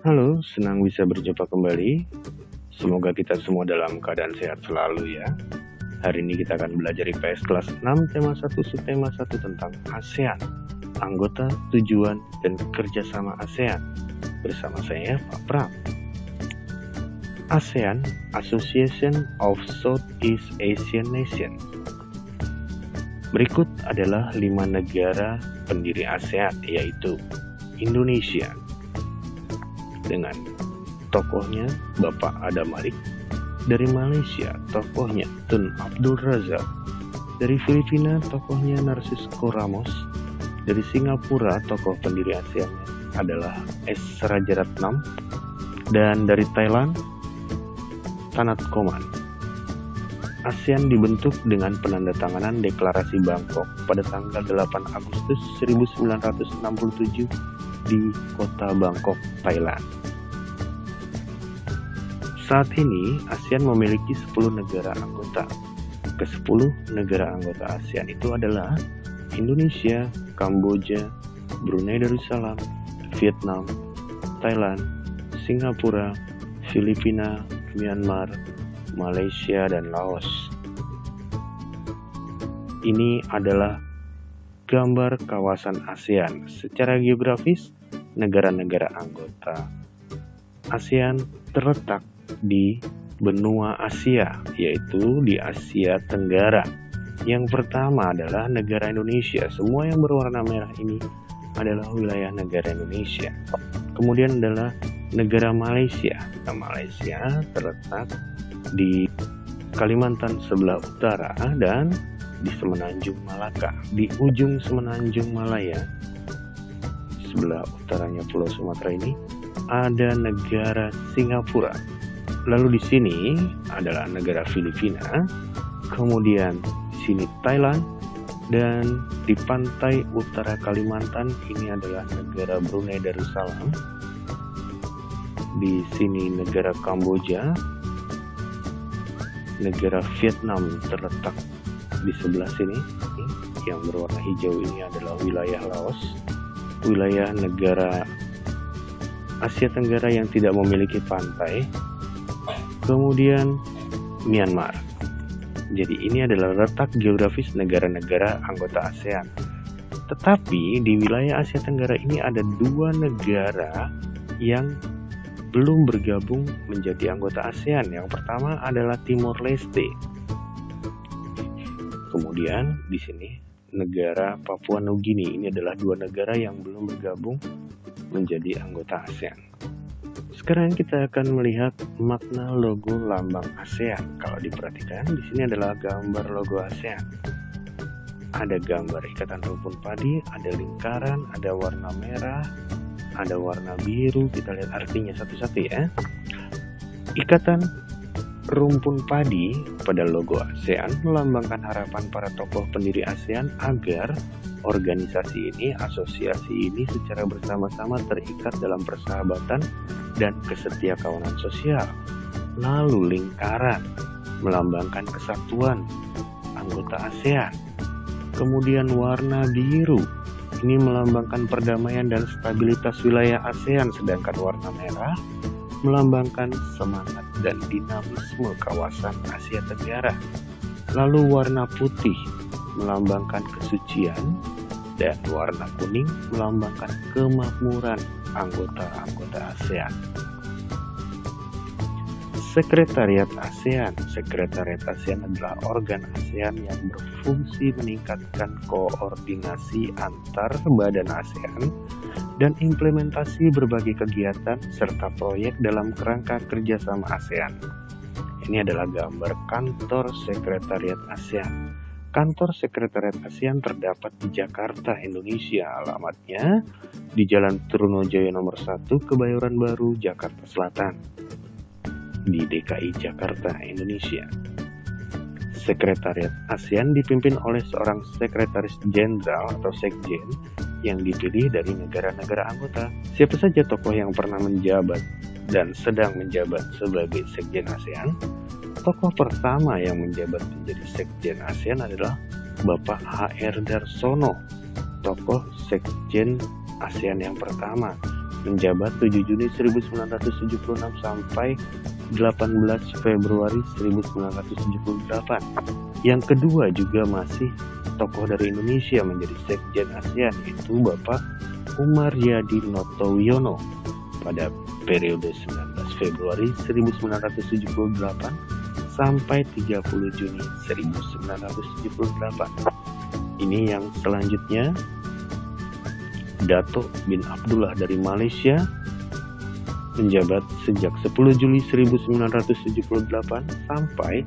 Halo, senang bisa berjumpa kembali. Semoga kita semua dalam keadaan sehat selalu ya. Hari ini kita akan belajar IPS kelas 6 tema 1 subtema 1 tentang ASEAN, anggota, tujuan, dan kerjasama ASEAN. Bersama saya, Pak Pram. ASEAN, Association of Southeast Asian Nations. Berikut adalah 5 negara pendiri ASEAN, yaitu Indonesia, dengan tokohnya Bapak Adam Malik. Dari Malaysia, tokohnya Tun Abdul Razak. Dari Filipina, tokohnya Narcisco Ramos. Dari Singapura, tokoh pendiri ASEAN adalah S. Rajaratnam. Dan dari Thailand, Tanat Koman. ASEAN dibentuk dengan penandatanganan Deklarasi Bangkok pada tanggal 8 Agustus 1967 di kota Bangkok, Thailand. Saat ini, ASEAN memiliki 10 negara anggota. Ke-10 negara anggota ASEAN itu adalah Indonesia, Kamboja, Brunei Darussalam, Vietnam, Thailand, Singapura, Filipina, Myanmar, Malaysia, dan Laos. Ini adalah gambar kawasan ASEAN. Secara geografis, negara-negara anggota ASEAN terletak di benua Asia, yaitu di Asia Tenggara. Yang pertama adalah negara Indonesia. Semua yang berwarna merah ini adalah wilayah negara Indonesia. Kemudian adalah negara Malaysia. Malaysia terletak di Kalimantan sebelah utara dan di Semenanjung Malaka. Di ujung Semenanjung Malaya, sebelah utaranya Pulau Sumatera ini, ada negara Singapura. Lalu di sini adalah negara Filipina, kemudian di sini Thailand, dan di pantai utara Kalimantan ini adalah negara Brunei Darussalam. Di sini negara Kamboja, negara Vietnam terletak di sebelah sini. Yang berwarna hijau ini adalah wilayah Laos, wilayah negara Asia Tenggara yang tidak memiliki pantai. Kemudian Myanmar. Jadi ini adalah letak geografis negara-negara anggota ASEAN. Tetapi di wilayah Asia Tenggara ini ada 2 negara yang belum bergabung menjadi anggota ASEAN. Yang pertama adalah Timor Leste. Kemudian di sini negara Papua Nugini. Ini adalah 2 negara yang belum bergabung menjadi anggota ASEAN. Sekarang kita akan melihat makna logo lambang ASEAN. Kalau diperhatikan, di sini adalah gambar logo ASEAN. Ada gambar ikatan rumpun padi, ada lingkaran, ada warna merah, ada warna biru. Kita lihat artinya satu-satu ya. Ikatan rumpun padi pada logo ASEAN melambangkan harapan para tokoh pendiri ASEAN agar organisasi ini, asosiasi ini secara bersama-sama terikat dalam persahabatan dan kesetiakawanan sosial. Lalu lingkaran melambangkan kesatuan anggota ASEAN. Kemudian warna biru ini melambangkan perdamaian dan stabilitas wilayah ASEAN, sedangkan warna merah melambangkan semangat dan dinamisme kawasan Asia Tenggara. Lalu warna putih melambangkan kesucian dan warna kuning melambangkan kemakmuran anggota-anggota ASEAN. Sekretariat ASEAN. Sekretariat ASEAN adalah organ ASEAN yang berfungsi meningkatkan koordinasi antar badan ASEAN dan implementasi berbagai kegiatan serta proyek dalam kerangka kerjasama ASEAN. Ini adalah gambar kantor Sekretariat ASEAN. Kantor Sekretariat ASEAN terdapat di Jakarta, Indonesia. Alamatnya di Jalan Trunojoyo nomor 1, Kebayoran Baru, Jakarta Selatan, di DKI Jakarta, Indonesia. Sekretariat ASEAN dipimpin oleh seorang sekretaris jenderal atau sekjen yang dipilih dari negara-negara anggota. Siapa saja tokoh yang pernah menjabat dan sedang menjabat sebagai sekjen ASEAN? Tokoh pertama yang menjabat menjadi sekjen ASEAN adalah Bapak H.R. Darsono, tokoh sekjen ASEAN yang pertama. menjabat 7 Juni 1976 sampai 18 Februari 1978. Yang kedua juga masih tokoh dari Indonesia menjadi Sekjen ASEAN, yaitu Bapak Umar Yadi Notowono pada periode 19 Februari 1978 sampai 30 Juni 1978. Ini yang selanjutnya, Dato bin Abdullah dari Malaysia menjabat sejak 10 Juli 1978 sampai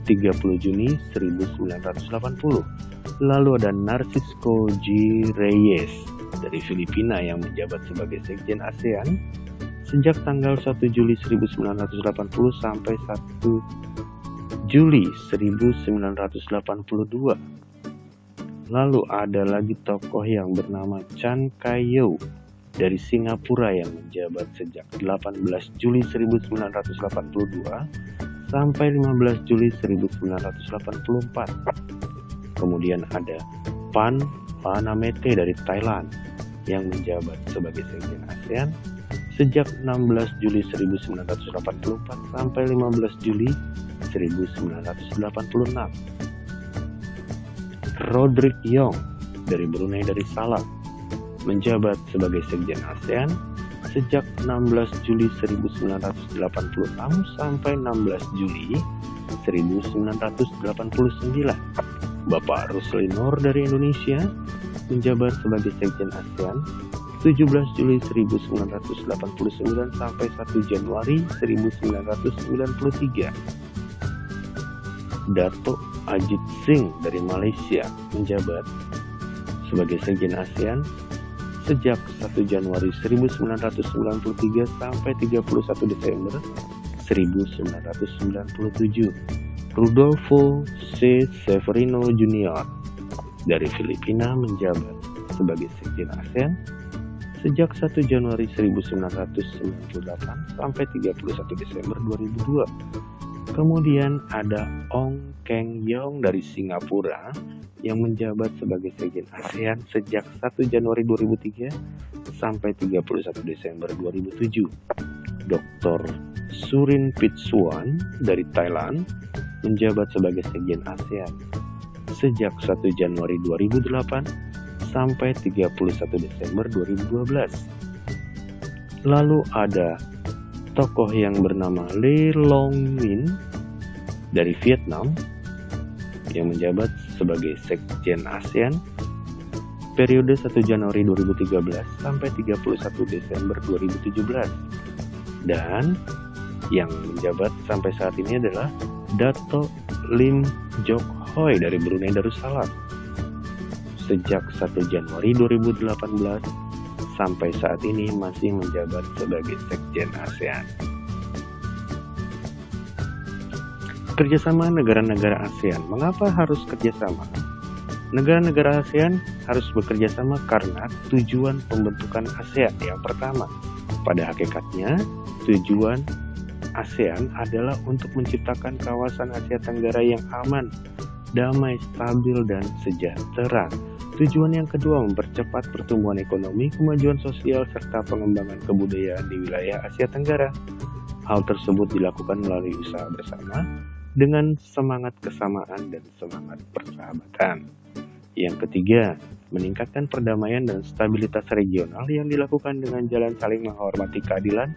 30 Juni 1980. Lalu ada Narcisco G. Reyes dari Filipina yang menjabat sebagai Sekjen ASEAN sejak tanggal 1 Juli 1980 sampai 1 Juli 1982. Lalu ada lagi tokoh yang bernama Chan Kai-yew dari Singapura yang menjabat sejak 18 Juli 1982 sampai 15 Juli 1984. Kemudian ada Pan Panamete dari Thailand yang menjabat sebagai Sekjen ASEAN sejak 16 Juli 1984 sampai 15 Juli 1986. Roderick Yong dari Brunei Darussalam menjabat sebagai Sekjen ASEAN sejak 16 Juli 1986 sampai 16 Juli 1989. Bapak Rusli Nur dari Indonesia menjabat sebagai Sekjen ASEAN 17 Juli 1989 sampai 1 Januari 1993. Dato Ajit Singh dari Malaysia menjabat sebagai Sekjen ASEAN sejak 1 Januari 1993 sampai 31 Desember 1997. Rudolfo C. Severino Jr. dari Filipina menjabat sebagai Sekjen ASEAN sejak 1 Januari 1998 sampai 31 Desember 2002. Kemudian ada Ong Keng Yong dari Singapura yang menjabat sebagai Sekjen ASEAN sejak 1 Januari 2003 sampai 31 Desember 2007. Dr. Surin Pitsuwan dari Thailand menjabat sebagai Sekjen ASEAN sejak 1 Januari 2008 sampai 31 Desember 2012. Lalu ada tokoh yang bernama Le Long Min dari Vietnam yang menjabat sebagai Sekjen ASEAN periode 1 Januari 2013 sampai 31 Desember 2017. Dan yang menjabat sampai saat ini adalah Dato Lim Jok Hoi dari Brunei Darussalam sejak 1 Januari 2018 sampai saat ini masih menjabat sebagai Sekjen ASEAN. Kerjasama negara-negara ASEAN. Mengapa harus kerjasama? Negara-negara ASEAN harus bekerja sama karena tujuan pembentukan ASEAN. Yang pertama, pada hakikatnya tujuan ASEAN adalah untuk menciptakan kawasan Asia Tenggara yang aman, damai, stabil, dan sejahtera. Tujuan yang kedua, mempercepat pertumbuhan ekonomi, kemajuan sosial, serta pengembangan kebudayaan di wilayah Asia Tenggara. Hal tersebut dilakukan melalui usaha bersama dengan semangat kesamaan dan semangat persahabatan. Yang ketiga, meningkatkan perdamaian dan stabilitas regional yang dilakukan dengan jalan saling menghormati keadilan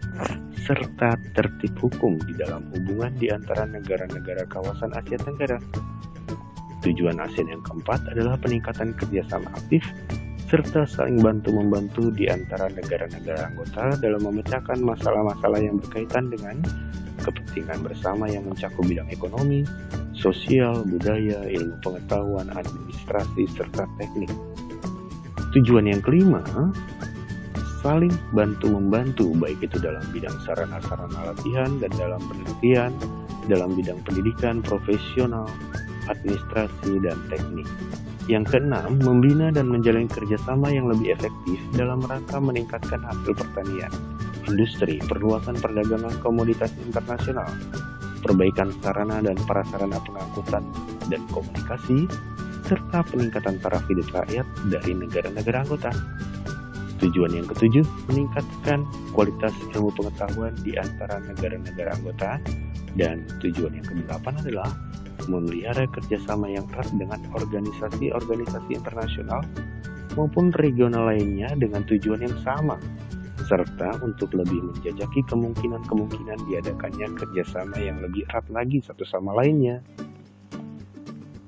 serta tertib hukum di dalam hubungan di antara negara-negara kawasan Asia Tenggara. Tujuan ASEAN yang keempat adalah peningkatan kerjasama aktif serta saling bantu-membantu di antara negara-negara anggota dalam memecahkan masalah-masalah yang berkaitan dengan kepentingan bersama yang mencakup bidang ekonomi, sosial, budaya, ilmu pengetahuan, administrasi, serta teknik. Tujuan yang kelima, saling bantu-membantu, baik itu dalam bidang sarana-sarana latihan dan dalam penelitian, dalam bidang pendidikan, profesional, administrasi, dan teknik. Yang keenam, membina dan menjalin kerjasama yang lebih efektif dalam rangka meningkatkan hasil pertanian, industri, perluasan perdagangan komoditas internasional, perbaikan sarana dan prasarana pengangkutan dan komunikasi, serta peningkatan taraf hidup rakyat dari negara-negara anggota. Tujuan yang ketujuh, meningkatkan kualitas ilmu pengetahuan di antara negara-negara anggota. Dan tujuan yang kedelapan adalah memelihara kerjasama yang erat dengan organisasi-organisasi internasional maupun regional lainnya dengan tujuan yang sama, serta untuk lebih menjajaki kemungkinan-kemungkinan diadakannya kerjasama yang lebih erat lagi satu sama lainnya.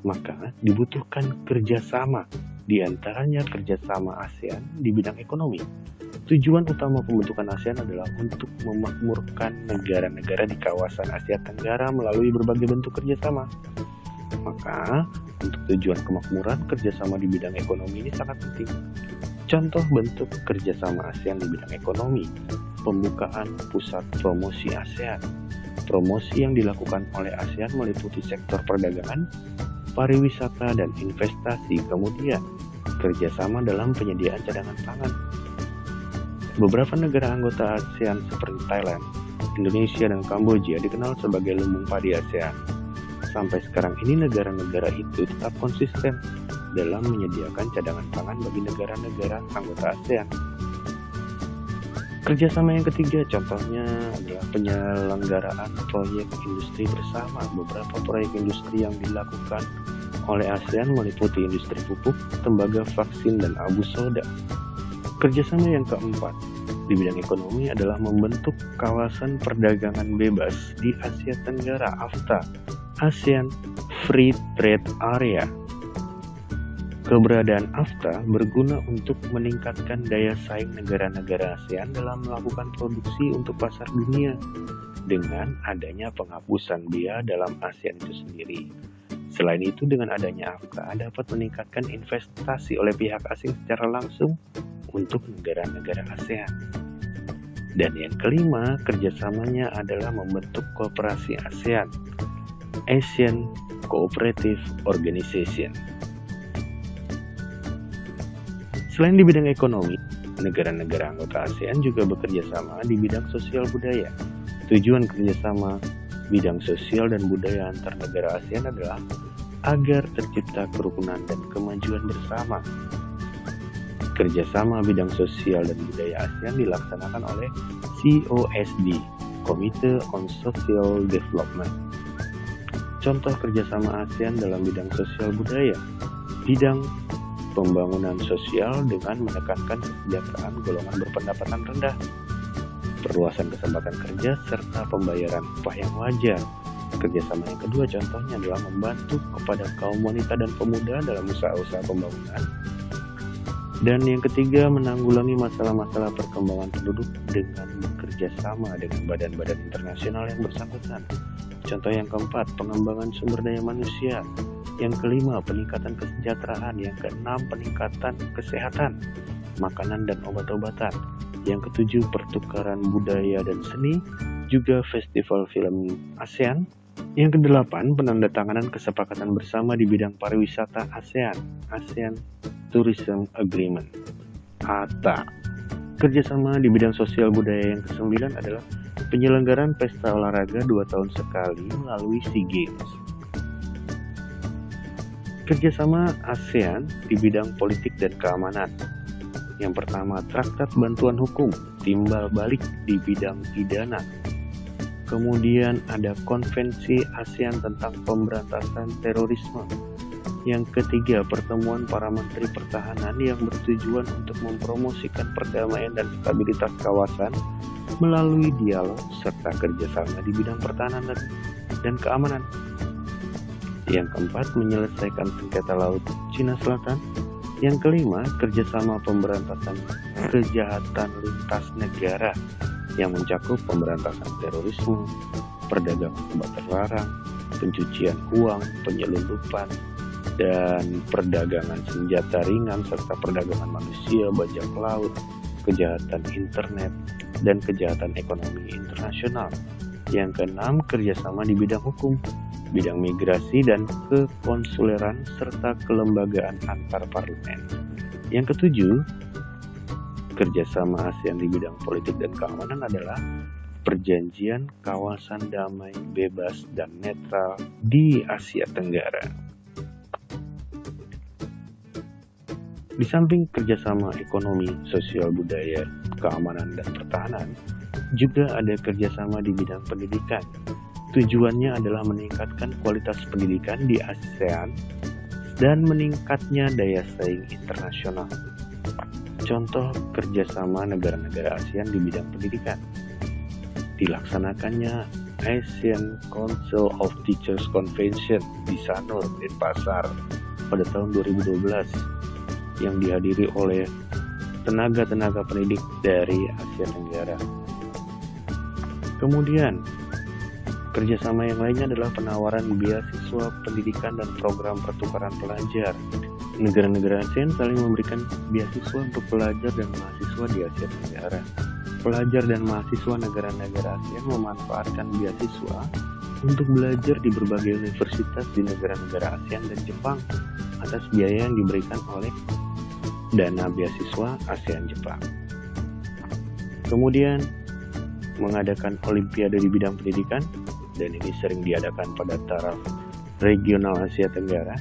Maka dibutuhkan kerjasama, di antaranya kerjasama ASEAN di bidang ekonomi. Tujuan utama pembentukan ASEAN adalah untuk memakmurkan negara-negara di kawasan Asia Tenggara melalui berbagai bentuk kerjasama. Maka, untuk tujuan kemakmuran, kerjasama di bidang ekonomi ini sangat penting. Contoh bentuk kerjasama ASEAN di bidang ekonomi, pembukaan pusat promosi ASEAN. Promosi yang dilakukan oleh ASEAN meliputi sektor perdagangan, pariwisata, dan investasi, kemudian kerjasama dalam penyediaan cadangan pangan. Beberapa negara anggota ASEAN seperti Thailand, Indonesia, dan Kamboja dikenal sebagai lumbung padi ASEAN. Sampai sekarang ini negara-negara itu tetap konsisten dalam menyediakan cadangan pangan bagi negara-negara anggota ASEAN. Kerjasama yang ketiga contohnya adalah penyelenggaraan proyek industri bersama. Beberapa proyek industri yang dilakukan oleh ASEAN meliputi industri pupuk, tembaga, vaksin, dan abu soda. Kerjasama yang keempat di bidang ekonomi adalah membentuk kawasan perdagangan bebas di Asia Tenggara (AFTA), ASEAN Free Trade Area. Keberadaan AFTA berguna untuk meningkatkan daya saing negara-negara ASEAN dalam melakukan produksi untuk pasar dunia dengan adanya penghapusan bea dalam ASEAN itu sendiri. Selain itu, dengan adanya AFTA dapat meningkatkan investasi oleh pihak asing secara langsung untuk negara-negara ASEAN. Dan yang kelima, kerjasamanya adalah membentuk kooperasi ASEAN, Asian Cooperative Organization. Selain di bidang ekonomi, negara-negara anggota ASEAN juga bekerja sama di bidang sosial budaya. Tujuan kerjasama bidang sosial dan budaya antar negara ASEAN adalah agar tercipta kerukunan dan kemajuan bersama. Kerjasama bidang sosial dan budaya ASEAN dilaksanakan oleh COSD, Committee on Social Development. Contoh kerjasama ASEAN dalam bidang sosial budaya, bidang pembangunan sosial dengan menekankan kesejahteraan golongan berpendapatan rendah, perluasan kesempatan kerja, serta pembayaran upah yang wajar. Kerjasama yang kedua contohnya adalah membantu kepada kaum wanita dan pemuda dalam usaha-usaha pembangunan. Dan yang ketiga, menanggulangi masalah-masalah perkembangan penduduk dengan bekerja sama dengan badan-badan internasional yang bersangkutan. Contoh yang keempat, pengembangan sumber daya manusia. Yang kelima, peningkatan kesejahteraan. Yang keenam, peningkatan kesehatan, makanan dan obat-obatan. Yang ketujuh, pertukaran budaya dan seni, juga festival film ASEAN. Yang kedelapan, penandatanganan kesepakatan bersama di bidang pariwisata ASEAN, ASEAN Tourism Agreement, ATA. Kerjasama di bidang sosial budaya yang kesembilan adalah penyelenggaraan pesta olahraga 2 tahun sekali melalui SEA Games. Kerjasama ASEAN di bidang politik dan keamanan. Yang pertama, Traktat Bantuan Hukum, timbal balik di bidang pidana. Kemudian ada Konvensi ASEAN tentang Pemberantasan Terorisme. Yang ketiga, pertemuan para menteri pertahanan yang bertujuan untuk mempromosikan perdamaian dan stabilitas kawasan melalui dialog serta kerjasama di bidang pertahanan dan keamanan. Yang keempat, menyelesaikan sengketa laut Cina Selatan. Yang kelima, kerjasama pemberantasan kejahatan lintas negara yang mencakup pemberantasan terorisme, perdagangan obat terlarang, pencucian uang, penyelundupan, dan perdagangan senjata ringan, serta perdagangan manusia, bajak laut, kejahatan internet, dan kejahatan ekonomi internasional. Yang keenam, kerjasama di bidang hukum, bidang migrasi dan kekonsuleran, serta kelembagaan antar parlemen. Yang ketujuh, kerjasama ASEAN di bidang politik dan keamanan adalah perjanjian kawasan damai, bebas, dan netral di Asia Tenggara. Di samping kerjasama ekonomi, sosial budaya, keamanan, dan pertahanan, juga ada kerjasama di bidang pendidikan. Tujuannya adalah meningkatkan kualitas pendidikan di ASEAN dan meningkatnya daya saing internasional. Contoh kerjasama negara-negara ASEAN di bidang pendidikan. Dilaksanakannya ASEAN Council of Teachers Convention di Sanur, Denpasar pada tahun 2012 yang dihadiri oleh tenaga-tenaga pendidik dari Asia Tenggara. Kemudian, kerjasama yang lainnya adalah penawaran beasiswa pendidikan dan program pertukaran pelajar. Negara-negara ASEAN saling memberikan beasiswa untuk pelajar dan mahasiswa di Asia Tenggara. Pelajar dan mahasiswa negara-negara ASEAN memanfaatkan beasiswa untuk belajar di berbagai universitas di negara-negara ASEAN dan Jepang atas biaya yang diberikan oleh dana beasiswa ASEAN Jepang. Kemudian, mengadakan olimpiade di bidang pendidikan, dan ini sering diadakan pada taraf regional Asia Tenggara.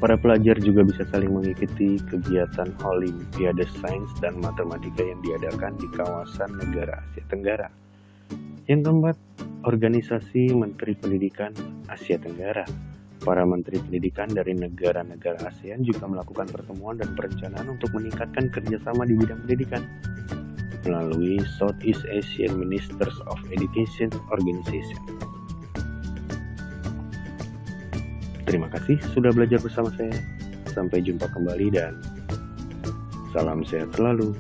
Para pelajar juga bisa saling mengikuti kegiatan olimpiade sains dan matematika yang diadakan di kawasan negara Asia Tenggara. Yang keempat, organisasi Menteri Pendidikan Asia Tenggara. Para menteri pendidikan dari negara-negara ASEAN juga melakukan pertemuan dan perencanaan untuk meningkatkan kerjasama di bidang pendidikan melalui Southeast Asian Ministers of Education Organization. Terima kasih sudah belajar bersama saya. Sampai jumpa kembali dan salam sehat selalu.